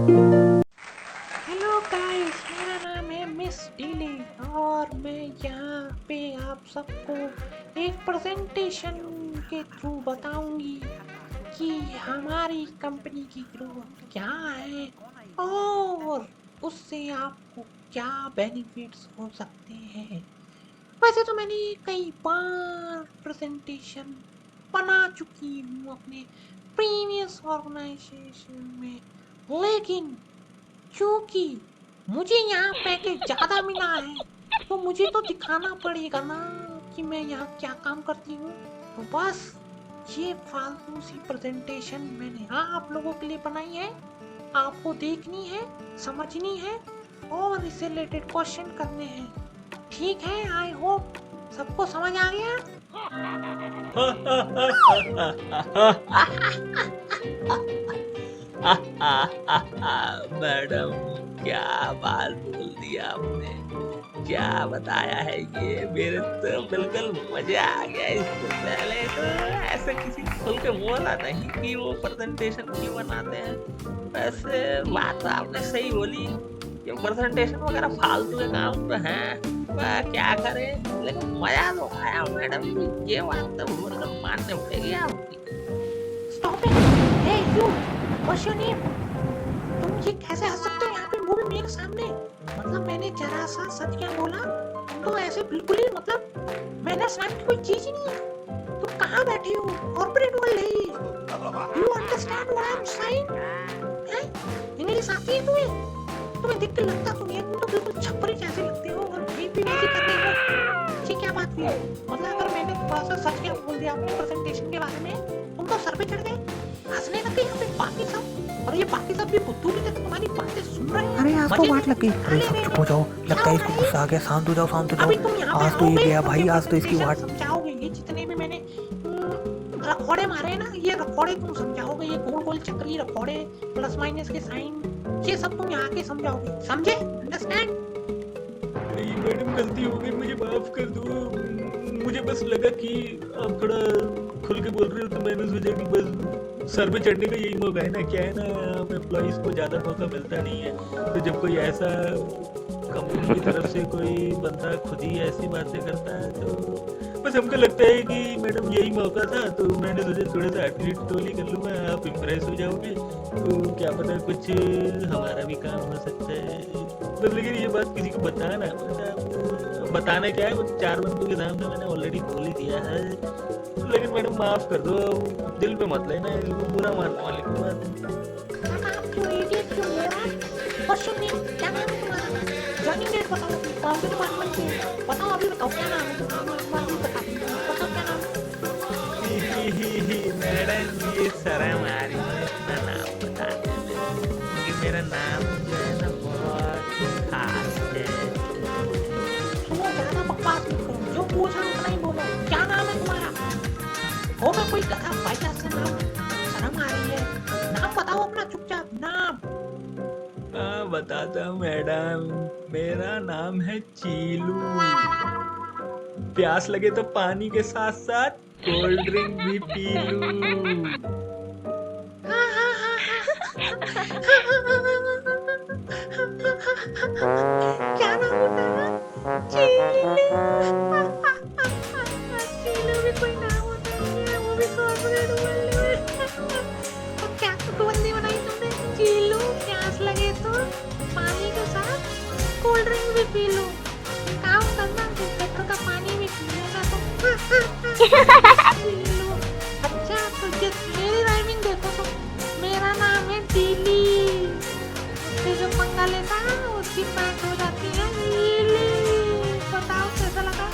Hello guys, मेरा नाम है मिस डीली और मैं यहाँ पे आप सबको एक प्रेजेंटेशन के थ्रू बताऊंगी कि हमारी कंपनी की ग्रोथ क्या है और उससे आपको क्या बेनिफिट्स हो सकते हैं। वैसे तो मैंने कई बार प्रेजेंटेशन बना चुकी हूँ अपने प्रीवियस ऑर्गेनाइजेशन में, लेकिन क्योंकि मुझे यहाँ पैकेज ज़्यादा मिला है तो मुझे तो दिखाना पड़ेगा ना कि मैं यहाँ क्या काम करती हूँ। तो बस ये फालतू सी प्रेजेंटेशन मैंने आप लोगों के लिए बनाई है, आपको देखनी है, समझनी है और इससे रिलेटेड क्वेश्चन करने हैं। ठीक है, आई होप सबको समझ आ गया। मैडम, क्या बात बोल दिया आपने, क्या बताया है ये, मेरे तो बिल्कुल मजा आ गया। इससे पहले तो ऐसे किसी खुल के बोला नहीं कि वो प्रेजेंटेशन क्यों बनाते हैं। वैसे बात तो आपने सही बोली, ये प्रेजेंटेशन वगैरह फालतू के काम तो हैं, वह क्या करें, लेकिन मजा तो आया मैडम। ये बात तो बिल्कुल माननी पड़ेगी आपकी। Stop it. Hey you, what's your name? तुम ये कैसे हंस सकते हो यहाँ पे, वो भी मेरे सामने? मतलब मैंने जरा सा सच क्या बोला, तुम तो ऐसे बिल्कुल ही मतलब मैंने स्नैप की कोई चीज ही नहीं है। तुम कहाँ बैठे हो? कॉर्पोरेट वर्ल्ड है ये। You understand what I am saying? हैं? इंग्लिश आती है तुम्हें? तुम्हें देख के लगता तुम ये, तुम तो बिल्कुल छपरी जैसे लगते हो और बात भी वैसी कर रही हो। ये क्या बात हुई? मतलब अगर मैंने थोड़ा सा सच क्या बोल दिया अपने प्रेजेंटेशन के बारे में, तुम तो सर पे चढ़ गए, हंसने लगे यहाँ पे बाकी सब, और ये बाकी सब भी बुद्धू की तरह तुम्हारी बातें सुन रहे हैं। अरे आज तो मजे वाट लग गई। अरे सब चुप हो जाओ, लगता है इसको गुस्सा आ गया। शांत हो जाओ, शांत हो अभी तुम यहाँ जाओ। पे आज तो ये आओगे, गया भाई, अपने आज तो इसकी presentation वाट। समझाओगे। ये जितने भी मैंने रखोड़े मारे हैं ना, ये रखोड़े तुम समझाओगे, ये गोल गोल चक्री रखोड़े, प्लस माइनस के साइन, ये सब तुम यहाँ के समझाओगे, समझे? अंडरस्टैंड? नहीं मैडम, गलती हो गई, मुझे माफ कर दो। मुझे बस लगा कि आप थोड़ा खुल के बोल रहे हो तो मैंने सोचा कि बस सर पे चढ़ने का यही मौका है ना। क्या है ना, हम एम्प्लॉइज को ज़्यादा मौका मिलता नहीं है, तो जब कोई ऐसा कंपनी की तरफ से कोई बंदा खुद ही ऐसी बातें करता है तो बस हमको लगता है कि मैडम यही मौका था, तो मैंने सोचा थोड़ा सा एटलीट टोली कर लूँगा, आप इम्प्रेस हो जाओगे तो क्या पता कुछ हमारा भी काम हो सकता है। बस लेकिन ये बात किसी को बताना, मतलब बताना क्या है, वो 4 बंदों के सामने मैंने ऑलरेडी बोल ही दिया है। लेकिन मैडम माफ कर दो, दिल पे मत लेना, बुरा मानने वाली कोई बात नहीं। आप क्यों इडियट, क्यों मोरन? What's your name? क्या नाम है तुम्हारा? जॉइनिंग डेट बताओ अपनी, कौन से डिपार्टमेंट से? बताओ अभी, बताओ क्या नाम है तुम्हारा? मैं अभी बताती हूँ, बताओ क्या नाम है? मैडम ये शर्म आ रही है अपना नाम बताने में, क्योंकि मेरा नाम जो है ना बहुत खास है। सुनो, ज्यादा बकवास मत करो, जो पूछा उतना ही बोलो। क्या नाम है तुम्हारा? हो मैं कोई गधा बाई चांस से नाम? शर्म आ रही है, नाम बताओ अपना चुपचाप, नाम। हाँ बताता हूँ मैडम, मेरा नाम है चीलू। प्यास लगे तो पानी के साथ साथ कोल्ड ड्रिंक भी पी लूं। क्या नाम बताया? चीलू। चीलू भी कोई नाम होता है, वो भी कॉर्पोरेट वर्ल्ड में। और क्या तुकबंदी बनाई तुमने? चीलू, प्यास लगे तो पानी के साथ कोल्ड ड्रिंक भी पी लो। काम करना, पेट्रोल का पानी भी पी लेगा तो चीलू। अच्छा, तो ये मेरी राइमिंग देखो तो, मेरा नाम है डीली, उससे जो पंगा लेता है उसकी पैंट हो जाती है नीली। बताओ कैसा लगा?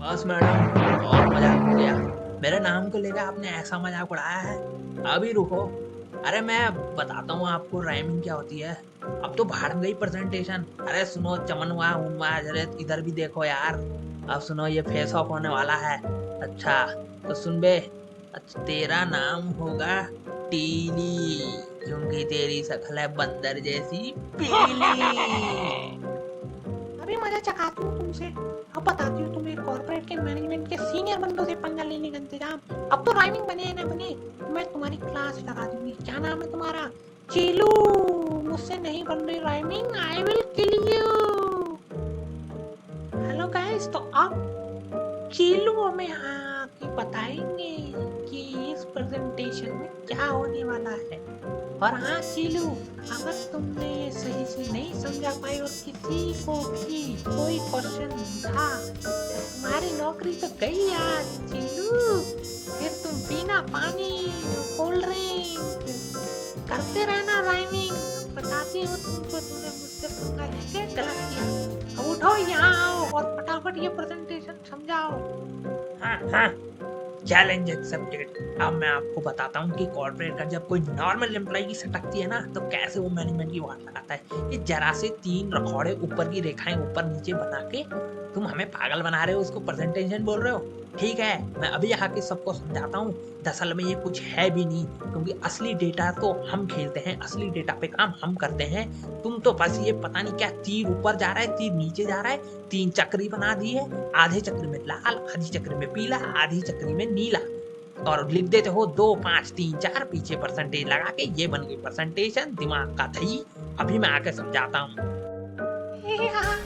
बस मैडम, बहुत मजाक हो गया। मेरे नाम को लेकर आपने ऐसा मजाक उड़ाया है, अभी रुको। अरे मैं बताता हूँ आपको राइमिंग क्या होती है। अब तो भाड़ में गई प्रेजेंटेशन। अरे सुनो, चमनवा उनवा, अरे इधर भी देखो यार। अब सुनो, ये फेस ऑफ होने वाला है। अच्छा तो सुन बे, अच्छा तेरा नाम होगा टीली, क्योंकि तेरी शक्ल है बंदर जैसी पीली। अभी मजा चखाती हूँ तुमसे। अब बताती हूँ तुम्हें कॉर्पोरेट के मैनेजमेंट के सीनियर बंदों से पंगा लेने का इंतजाम। अब तो राइमिंग बने ना बने, मैं तुम्हारी क्लास लगा दूंगी। क्या नाम है तुम्हारा? चीलू। मुझसे नहीं बन रही rhyming, I will kill you. Hello guys, तो अब चीलू हमें आके बताएंगे कि इस प्रेजेंटेशन में क्या होने वाला है। और हाँ चीलू, अगर तुमने ये सही से नहीं समझा पाए और किसी को भी कोई क्वेश्चन था तो तुम्हारी नौकरी तो गई यार चीलू। फिर तुम बिना पानी कोल्ड ड्रिंक करते रहना राइमिंग। बताती हूँ तुमको, तुमने मुझसे पंगा लेके गलत किया। अब उठो यहाँ आओ और फटाफट ये प्रेजेंटेशन समझाओ। हाँ, चैलेंज एक्सेप्टेड। अब मैं आपको बताता हूँ कि कॉर्पोरेट का जब कोई नॉर्मल एम्प्लॉय की सटकती है ना तो कैसे वो मैनेजमेंट की वाट लगाता है। ये जरा से 3 रखौड़े ऊपर की रेखाएं ऊपर नीचे बना के तुम हमें पागल बना रहे हो, उसको प्रेजेंटेशन बोल रहे हो। ठीक है, मैं अभी आके सबको समझाता हूँ। दरअसल में ये कुछ है भी नहीं, क्योंकि असली डेटा तो हम खेलते हैं, असली डेटा पे काम हम करते हैं। तुम तो बस ये पता नहीं क्या तीर ऊपर जा रहा है, तीर नीचे जा रहा है, 3 चक्री बना दी है, आधे चक्री में लाल, आधी चक्री में पीला, आधी चक्री में नीला, और लिख देते हो 2 5 3 4, पीछे परसेंटेज लगा के ये बन गई प्रेजेंटेशन। दिमाग का थई। अभी मैं आके समझाता हूँ। यहाँ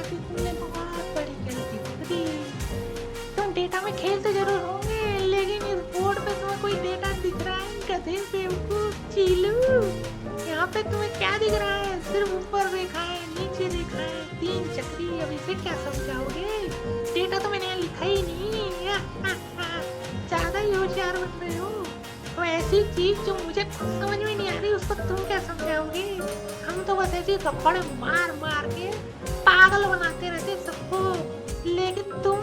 भी तुमने बहुत बड़ी गलती करी। तुम डेटा में खेलते जरूर होंगे, लेकिन इस बोर्ड पे तुम्हें कोई डेटा दिख रहा है? गधे बेवकूफ चीलू, यहाँ पे तुम्हें क्या दिख रहा है? सिर्फ ऊपर रेखाएं, नीचे रेखाएं, 3 चक्री। अब इसे क्या समझाओगे? डेटा तो मैंने यहाँ लिखा ही नहीं। ज्यादा ही होशियार बन रहे हो। तो ऐसी चीज जो मुझे खुद समझ में नहीं आ रही उसको तुम क्या समझाओगे? हम तो बस ऐसे थप्पड़ मार मार के पागल बनाते रहते सबको, लेकिन तुम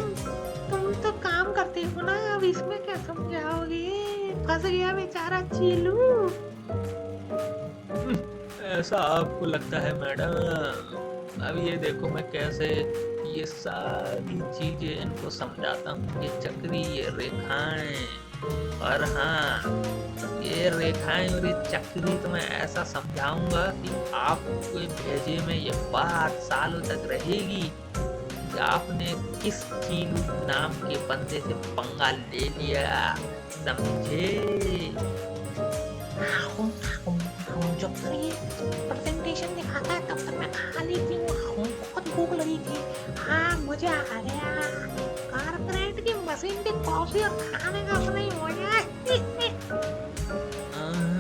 तो काम करते हो ना। अब इसमें क्या समझाओगे? फंस गया बेचारा चीलू। ऐसा आपको लगता है मैडम? अब ये देखो मैं कैसे ये सारी चीजें इनको समझाता हूँ। ये चक्री, ये रेखाएं, और हाँ ये रेखाएं और ये चक्री तो मैं ऐसा समझाऊंगा कि आपके भेजे में ये बात सालों तक रहेगी कि आपने किस चीलू नाम के बंदे से पंगा ले लिया, समझे? जब तक ये प्रेजेंटेशन दिखाता है तब तक मैं खा लेती हूँ। बहुत भूख लगी थी। हाँ मजा आ गया। कॉर्पोरेट की मशीन की कॉफी और खाने का अपना ही मजा है।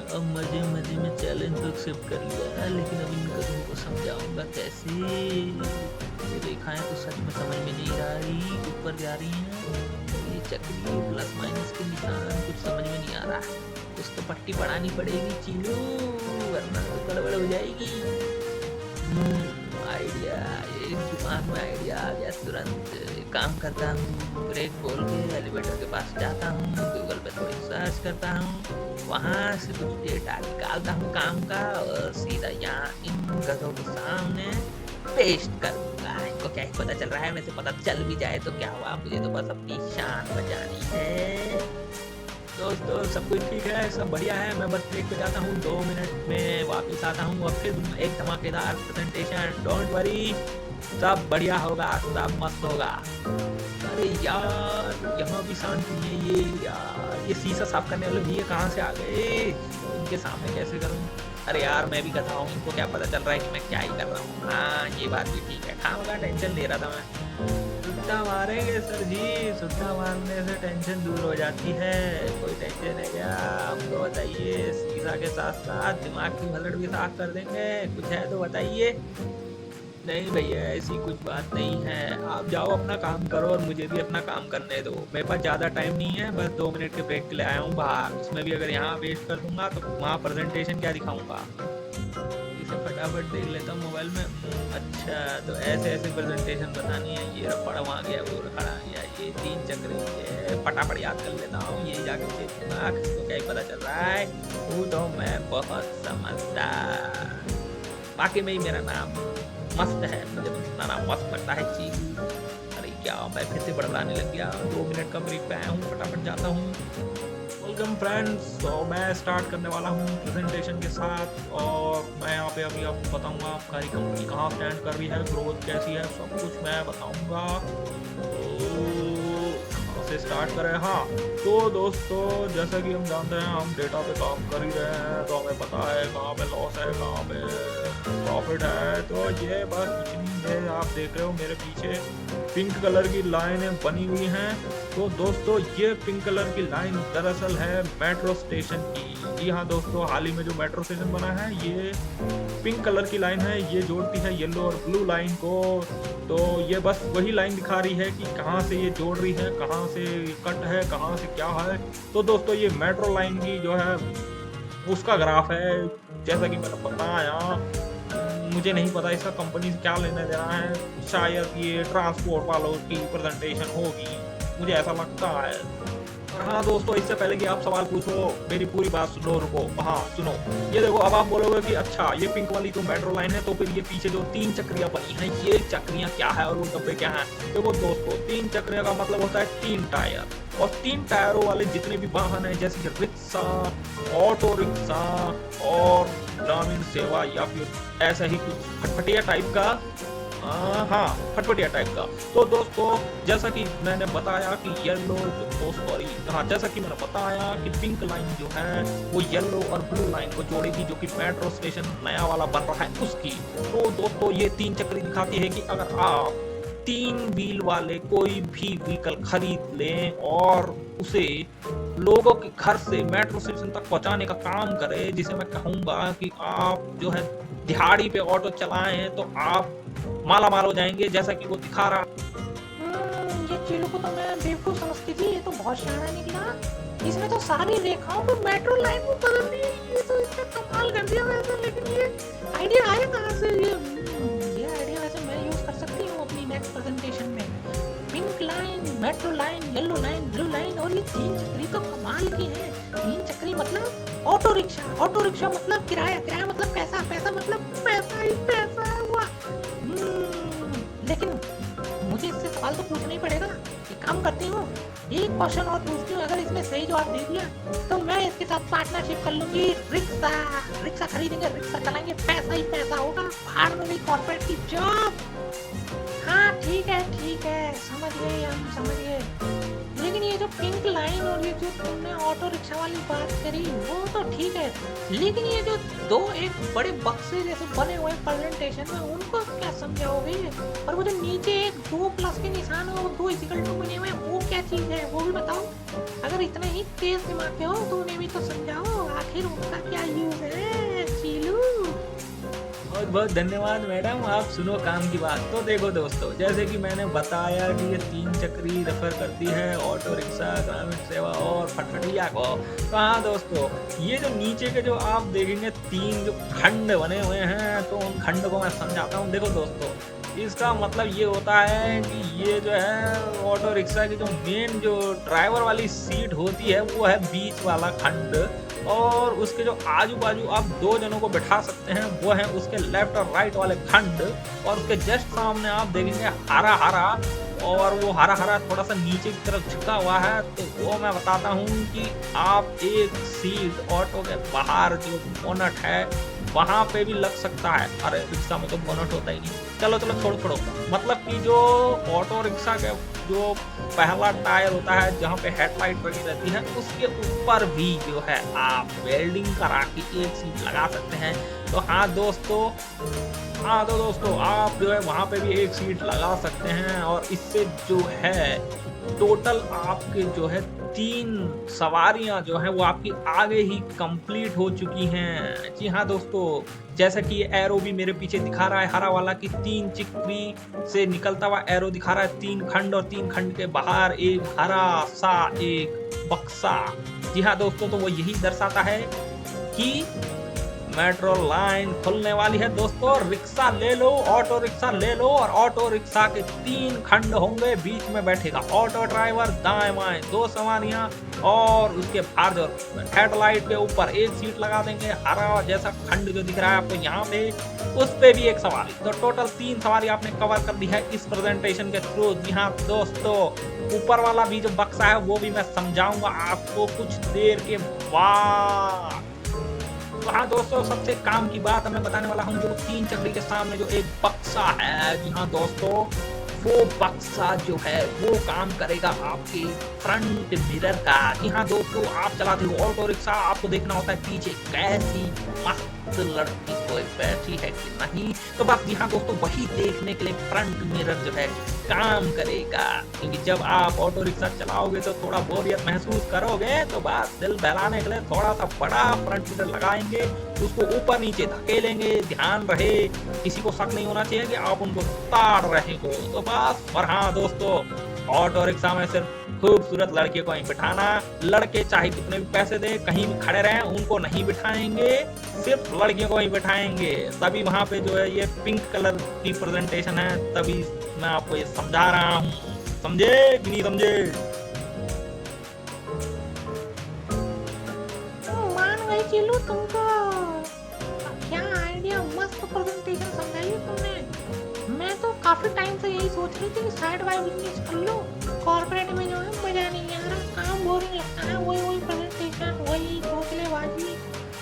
अब मजे मजे में चैलेंज तो एक्सेप्ट कर लिया, लेकिन अब इन कदमों को समझाऊंगा कैसे। ये रेखाएं तो सच में समझ में नहीं आ रही, ऊपर जा रही हैं। ये चक्री प्लस माइनस के निशान कुछ समझ में नहीं आ रहा। कुछ तो पट्टी पढ़ानी पड़ेगी चीलू, वरना तो गड़बड़ हो जाएगी। आइडिया, ये दिमाग में आइडिया आ गया तुरंत। काम करता हूँ, ब्रेक बोल के एलिवेटर के पास जाता हूँ, गूगल पे थोड़ी सर्च करता हूँ, वहाँ से कुछ डेटा निकालता हूँ काम का और सीधा यहाँ इन गधों के सामने पेस्ट कर दूंगा। इनको क्या ही पता चल रहा है? वैसे पता चल भी जाए तो क्या हुआ, मुझे तो बस अपनी शान बचानी है। दोस्तों सब कुछ ठीक है, सब बढ़िया है। मैं बस ब्रेक पे जाता हूँ, 2 मिनट में वापस आता हूँ और फिर एक धमाकेदार प्रेजेंटेशन। डोंट वरी, सब बढ़िया होगा, सब मस्त होगा। अरे यार यहाँ भी शांति है। ये यार ये शीशा साफ करने वाले भैया कहाँ से आ गए? इनके सामने कैसे करूँ? अरे यार मैं भी गधा हूँ, इनको क्या पता चल रहा है कि मैं क्या ही कर रहा हूँ। हाँ ये बात भी ठीक है, खामखा टेंशन ले रहा था मैं। सुट्टा मारेंगे सर जी, सुट्टा मारने से टेंशन दूर हो जाती है। कोई टेंशन है क्या? हमको बताइए। शीशा के साथ साथ दिमाग की भसड़ भी साफ कर देंगे। कुछ है तो बताइए। नहीं भैया ऐसी कुछ बात नहीं है, आप जाओ अपना काम करो और मुझे भी अपना काम करने दो। मेरे पास ज़्यादा टाइम नहीं है, बस 2 मिनट के ब्रेक के लिए आया हूँ बाहर। उसमें भी अगर यहाँ वेस्ट कर दूंगा तो वहाँ प्रेजेंटेशन क्या दिखाऊंगा? इसे फटाफट देख लेता हूँ मोबाइल में। अच्छा तो ऐसे ऐसे प्रेजेंटेशन बतानी है। ये रफड़ वहाँ गया, वो रखड़ा गया, ये 3 चक्र, ये फटाफट याद कर लेता हूँ। ये जाके देखूंगा, किसको क्या ही पता चल रहा है। वो तो मैं बहुत समझदार। बाकी में ही मेरा नाम मस्त है, मुझे तो इतना नाम मस्त लगता है चीलू। अरे क्या मैं फिर से बड़बड़ाने लग गया। 2 मिनट का ब्रेक पे आया हूँ, फटाफट जाता हूँ। वेलकम फ्रेंड्स, तो मैं स्टार्ट करने वाला हूँ प्रेजेंटेशन के साथ। और मैं यहाँ पे अभी आपको बताऊँगा आपकी कंपनी कहाँ स्टैंड कर रही है, ग्रोथ कैसी है, सब कुछ मैं बताऊँगा। तो कहाँ से से स्टार्ट करें। हाँ तो दोस्तों जैसा कि हम जानते हैं हम डेटा पे काम कर ही रहे हैं, तो हमें पता है कहाँ पे लॉस है कहाँ पे प्रॉफिट है। तो ये बस इतनी है, आप देख रहे हो मेरे पीछे पिंक कलर की लाइनें बनी हुई हैं। तो दोस्तों ये पिंक कलर की लाइन दरअसल है मेट्रो स्टेशन की। जी हाँ दोस्तों, हाल ही में जो मेट्रो स्टेशन बना है ये पिंक कलर की लाइन है, ये जोड़ती है येलो और ब्लू लाइन को। तो ये बस वही लाइन दिखा रही है कि कहाँ से ये जोड़ रही है, कहाँ से कट है, कहाँ से क्या है। तो दोस्तों ये मेट्रो लाइन की जो है उसका ग्राफ है। जैसा कि मैंने बताया, मुझे नहीं पता इसका कंपनी से क्या लेना देना है, शायद ये ट्रांसपोर्ट वालों की प्रेजेंटेशन होगी, मुझे ऐसा लगता है। हाँ दोस्तों, इससे पहले कि आप सवाल पूछो मेरी पूरी बात सुनो, रुको। हाँ सुनो, ये देखो, अब आप बोलोगे कि अच्छा ये पिंक वाली तो मेट्रो लाइन है, तो फिर ये पीछे जो 3 चक्रियां बनी हैं ये चक्रियां क्या है और वो डब्बे क्या हैं। देखो दोस्तों, 3 चक्रियां का मतलब होता है 3 टायर, और 3 टायरों वाले जितने भी वाहन हैं जैसे कि रिक्शा, ऑटो रिक्शा और ग्रामीण सेवा या फिर ऐसा ही कुछ फटफटिया टाइप का, हाँ फटफटिया टाइप का। तो दोस्तों जैसा कि मैंने बताया कि जैसा कि मैंने बताया कि पिंक लाइन जो है वो येलो और ब्लू लाइन को जोड़ेगी, जो कि मेट्रो स्टेशन नया वाला बन रहा है उसकी। तो दोस्तों ये 3 चक्री दिखाती है कि अगर आप 3 व्हील वाले कोई भी व्हीकल खरीद लें और उसे लोगों के घर से मेट्रो स्टेशन तक पहुंचाने का काम करे, जिसे मैं कहूंगा कि आप जो है दिहाड़ी पे ऑटो चलाएं तो आप माला माल हो जाएंगे, जैसा कि वो दिखा रहा। ये चीलू को तो मैं बेवकूफ समझती थी, ये तो बहुत शाना निकला। इसने तो सारी रेखाओं को मेट्रो लाइन को बदल दी, ये तो इसने कमाल कर दिया वैसे। लेकिन ये आइडिया आया कहाँ से? ये आइडिया वैसे मैं यूज कर सकती हूँ अपनी नेक्स्ट प्रेजेंटेशन में। Pink line, metro line, yellow line, blue line, और ये 3 चक्री तो कमाल की है। 3 चक्री मतलब ऑटो रिक्शा, ऑटो रिक्शा मतलब किराया, किराया मतलब पैसा, पैसा मतलब पैसा ही पैसा हुआ। लेकिन मुझे इससे सवाल तो पूछना ही पड़ेगा। एक काम करती हूँ, एक क्वेश्चन और पूछती हूँ, अगर इसने सही जवाब दे दिया तो मैं इसके साथ पार्टनरशिप कर लूंगी। रिक्शा, रिक्शा खरीदेंगे, रिक्शा चलाएंगे, पैसा ही पैसा होगा, बाहर में नहीं कॉर्पोरेट की जॉब। हाँ ठीक है, समझ गए, हम समझ गए। लेकिन ये जो पिंक लाइन और ये जो तुमने ऑटो रिक्शा वाली बात करी वो तो ठीक है, लेकिन ये जो 2 एक बड़े बक्से जैसे बने हुए प्रेजेंटेशन में उनको क्या समझाओगे? और वो जो नीचे एक 2 प्लस के निशान और 2 इक्वल टू बने हुए वो क्या चीज है, वो भी बताओ। अगर इतने ही तेज दिमाग के हो तो उन्हें भी तो समझाओ, आखिर उनका क्या यूज है। चीलू बहुत बहुत धन्यवाद मैडम, आप सुनो काम की बात। तो देखो दोस्तों, जैसे कि मैंने बताया कि ये 3 चक्री रेफर करती है ऑटो रिक्शा, ग्रामीण सेवा और फटफटिया को। तो हाँ दोस्तों, ये जो नीचे के जो आप देखेंगे 3 जो खंड बने हुए हैं, तो उन खंड को मैं समझाता हूँ। देखो दोस्तों, इसका मतलब ये होता है कि ये जो है ऑटो रिक्शा की जो मेन जो ड्राइवर वाली सीट होती है वो है बीच वाला खंड, और उसके जो आजू बाजू आप 2 जनों को बैठा सकते हैं वो है उसके लेफ्ट और राइट वाले खंड। और उसके जस्ट सामने आप देखेंगे हरा हरा, और वो हरा हरा थोड़ा सा नीचे की तरफ झुका हुआ है। तो वो मैं बताता हूँ कि आप एक सीट ऑटो के बाहर जो बोनट है वहां पे भी लग सकता है। अरे रिक्शा में तो बोनट होता ही नहीं, चलो छोड़ो। मतलब कि जो ऑटो रिक्शा के जो पहला टायर होता है जहाँ पे हेडलाइट लगी रहती है उसके ऊपर भी जो है आप वेल्डिंग करा के एक सीट लगा सकते हैं। तो हाँ दोस्तों, आप जो है वहाँ पे भी एक सीट लगा सकते हैं, और इससे जो है टोटल आपके जो है 3 सवारियां जो है वो आपकी आगे ही कंप्लीट हो चुकी हैं। जी हाँ दोस्तों, जैसा कि ये एरो भी मेरे पीछे दिखा रहा है हरा वाला कि 3 चिकरी से निकलता हुआ एरो दिखा रहा है 3 खंड, और 3 खंड के बाहर एक हरा सा एक बक्सा। जी हाँ दोस्तों, तो वो यही दर्शाता है कि मेट्रो लाइन खुलने वाली है। दोस्तों रिक्शा ले लो, ऑटो रिक्शा ले लो, और ऑटो रिक्शा के 3 खंड होंगे, बीच में बैठेगा ऑटो ड्राइवर, दाएं बाएं 2 सवारियां, और उसके बाहर जो हेडलाइट के ऊपर एक सीट लगा देंगे, हरा जैसा खंड जो दिख रहा है आपको यहाँ पे, उस पे भी एक सवारी। तो टोटल 3 सवारी आपने कवर कर दी है इस प्रेजेंटेशन के थ्रू। जी हाँ दोस्तों, ऊपर वाला भी जो बक्सा है वो भी मैं समझाऊंगा आपको कुछ देर के बाद। हाँ दोस्तों, सबसे काम की बात मैं बताने वाला हूँ, जो 3 चक्री के सामने जो एक बक्सा है। जी हाँ दोस्तों, वो बक्सा जो है वो काम करेगा आपके फ्रंट मिरर का। जी हाँ दोस्तों, आप चलाते हो ऑटो रिक्शा, आपको देखना होता है पीछे कैसी मस्त लड़की कोई बैठी है कि नहीं। तो बस जी हाँ दोस्तों, वही देखने के लिए फ्रंट मिरर जो है काम करेगा। क्योंकि जब आप ऑटो रिक्शा चलाओगे तो थोड़ा बोरियत महसूस करोगे, तो बस दिल बहलाने के लिए थोड़ा सा बड़ा फ्रंट मिरर लगाएंगे, उसको ऊपर नीचे धकेलेंगे। ध्यान रहे, किसी को शक नहीं होना चाहिए कि आप उनको ताड़ रहे हो। तो बस। और हाँ दोस्तों, ऑटो रिक्शा में सिर्फ खूबसूरत लड़के को ही बिठाना। लड़के चाहे कितने भी पैसे दे, कहीं भी खड़े रहे, उनको नहीं बिठाएंगे, सिर्फ लड़कियों को ही बिठाएंगे। तभी वहां पे जो है ये पिंक कलर की प्रेजेंटेशन है, तभी मैं आपको ये समझा रहा हूँ। समझे कि नहीं समझे? मान गई चिल्लू तुमको। क्या आइडिया, मस्त प्रेजेंटेशन समझाई तुमने। मैं तो काफी टाइम से यही सोच रही थी कि साइड बाय बिजनेस कर लो। कॉर्पोरेट में जो है मजा नहीं आ रहा, काम बोरिंग लगता है, वही प्रेजेंटेशन, वही चौकलेबाजी।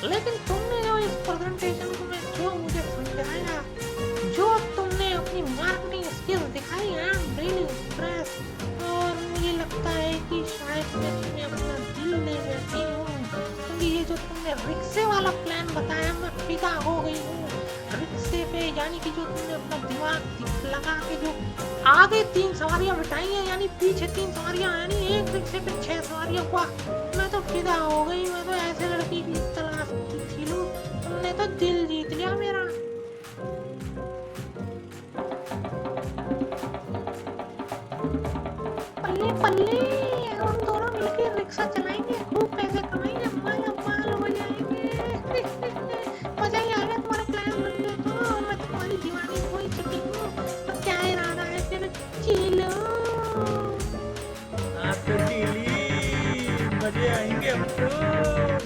लेकिन तुमने जो इस प्रेजेंटेशन को मैं जो मुझे समझाया, जो तुमने अपनी मार्केटिंग स्किल्स दिखाई, आई एम रियली इम्प्रेस्ड। और मुझे लगता है कि शायद मैं तुम्हें अपना दिल दे बैठी हूँ, क्योंकि ये जो तुमने रिक्शे वाला प्लान बताया, मैं फिदा हो गई हूँ रिक्शे पे। यानी कि जो तुमने अपना दिमाग लगा के जो आगे 3 सवारियां बिठाई हैं, यानी पीछे 3 सवारियां, यानी एक रिक्शे पे 6 सवारियां। वाह, मैं तो फिदा हो गई। मैं तो ऐसे लड़की की तलाश थी। लो, तुमने तो दिल जीत लिया मेरा। पल्ले पल्ले, हम दोनों मिलकर रिक्शा चलाएंगे, खूब पैसे कमाएंगे, माला माल हो जाएंगे। मजा ही आ गया तुम्हारा प्लान बन गया तो। मैं तुम्हारी दीवानी हो ही चुकी हूँ। तो क्या इरादा है फिर? चिलो। आपको डीली मजे आएंगे। हमको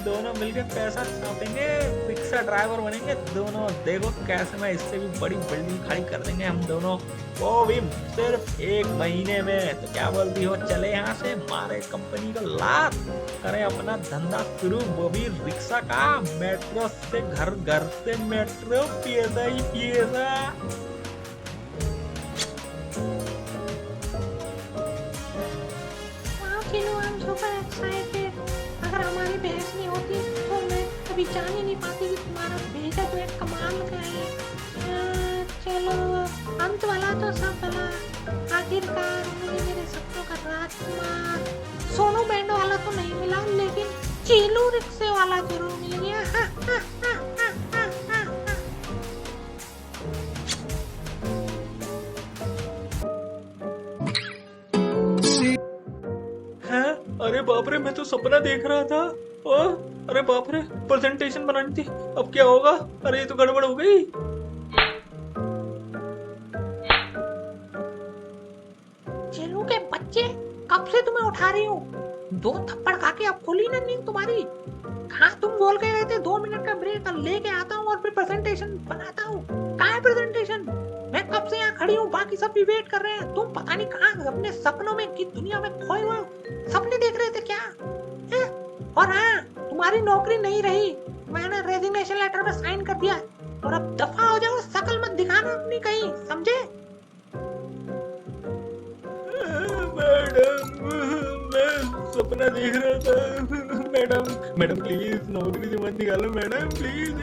दोनों मिलकर पैसा छापेंगे, रिक्शा ड्राइवर बनेंगे दोनों। देखो कैसे मैं इससे भी बड़ी बिल्डिंग खड़ी कर देंगे हम दोनों, वो भी सिर्फ 1 महीने में। तो क्या बोलती हो, चले यहाँ से, मारे कंपनी को लात, करें अपना धंधा शुरू, वो भी रिक्शा का। मेट्रो से घर, घर से मेट्रो, पैसा ही पैसा। चिलो, आई एम सुपर एक्साइटेड। अगर हमारी बहस नहीं होती तो मैं कभी जान ही नहीं पाती कि तुम्हारा बेटा जो है कमाल का है। चलो, अंत वाला तो सब भला, आखिरकार मुझे मेरे सपनों का राजकुमार सोनू बैंड वाला तो नहीं मिला, लेकिन चिलो रिक्शे वाला जरूर मिल गया। हा, हा, हा, हा, हा, हा, हा। हैं? अरे बाप रे, मैं तो सपना देख रहा था। ओ, अरे बाप रे, प्रेजेंटेशन बनानी थी, अब क्या होगा? अरे ये तो गड़बड़ हो गई। चिलो के बच्चे, कब से तुम्हें उठा रही हूँ? 2 थप्पड़ खा के अब खुली ना नींद तुम्हारी। कहाँ तुम बोल के गए थे 2 मिनट का ब्रेक लेके आता हूँ और फिर प्रेजेंटेशन बनाता हूँ। कहाँ है प्रेजेंटेशन? मैं कब से यहाँ खड़ी हूँ, बाकी सब भी वेट कर रहे हैं। तुम पता नहीं कहाँ अपने सपनों में की दुनिया में खोए हुए हो। सपने देख रहे थे क्या है? और हाँ, तुम्हारी नौकरी नहीं रही, मैंने रेजिग्नेशन लेटर पे साइन कर दिया। और अब दफा हो जाओ, शकल मत दिखाना अपनी कहीं, समझे? मैडम, मैं सपना देख रहा था। मैडम, मैडम प्लीज नौकरी से मत निकालो मैडम, प्लीज।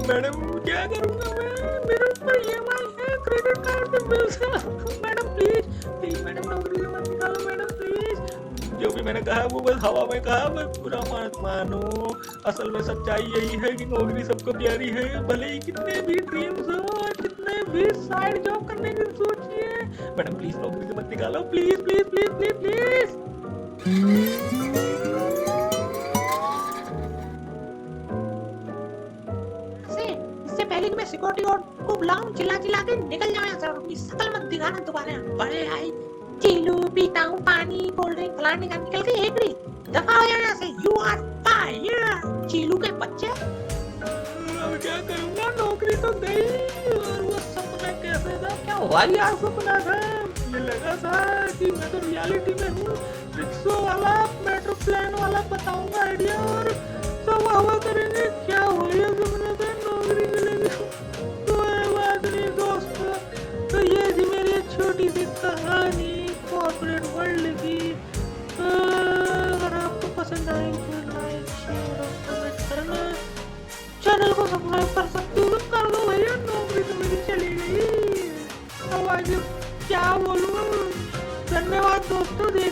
मैडम क्या करूँगा मैं? मेरे ऊपर EMI है, क्रेडिट कार्ड पे बिल्स है। मैडम प्लीज प्लीज, मैडम नौकरी से मत निकालो मैडम, प्लीज। जो भी मैंने कहा वो बस हवा में कहा, मैं पूरा मत मानो। असल में सच्चाई यही है कि नौकरी सबको प्यारी है, भले ही कितने भी ड्रीम्स हो, कितने भी साइड जॉब करने की सोचिए। मैडम प्लीज नौकरी से मत निकालो, please please please please please. इससे पहले कि मैं सिक्योरिटी गार्ड को बुलाऊं, चिल्ला चिल्ला के निकल जाओ यहाँ से और अपनी शकल मत दिखाना दोबारा। बड़े आई, चिल्लू पीता हूँ पानी, कोल्ड ड्रिंक फलाने का, निकल के हेकड़ी, दफा हो जाओ यहाँ से। यू आर फायर, चिल्लू के बच्चे। अब क्या करूँगा, नौकरी तो गई। और वो सपना कैसे था, क्या हुआ यार सपना था? ये लगा था कि मैं तो रियलिटी में हूँ, रिक्शा वाला, मेट्रो प्लान वाला बताऊंगा आइडिया और सब हवा करेंगे। क्या हुआ ये सपना था, नौकरी मिलेगी। कोई बात नहीं दोस्तों, तो ये थी मेरी छोटी सी कहानी कॉर्पोरेट वर्ल्ड की। अगर आपको पसंद आई तो लाइक शेयर और कमेंट करना। चैनल को सब्सक्राइब कर सकते हो तो कर दो भैया, नौकरी तो मेरी चली गई। अब आज क्या बोलूं। धन्यवाद दोस्तों।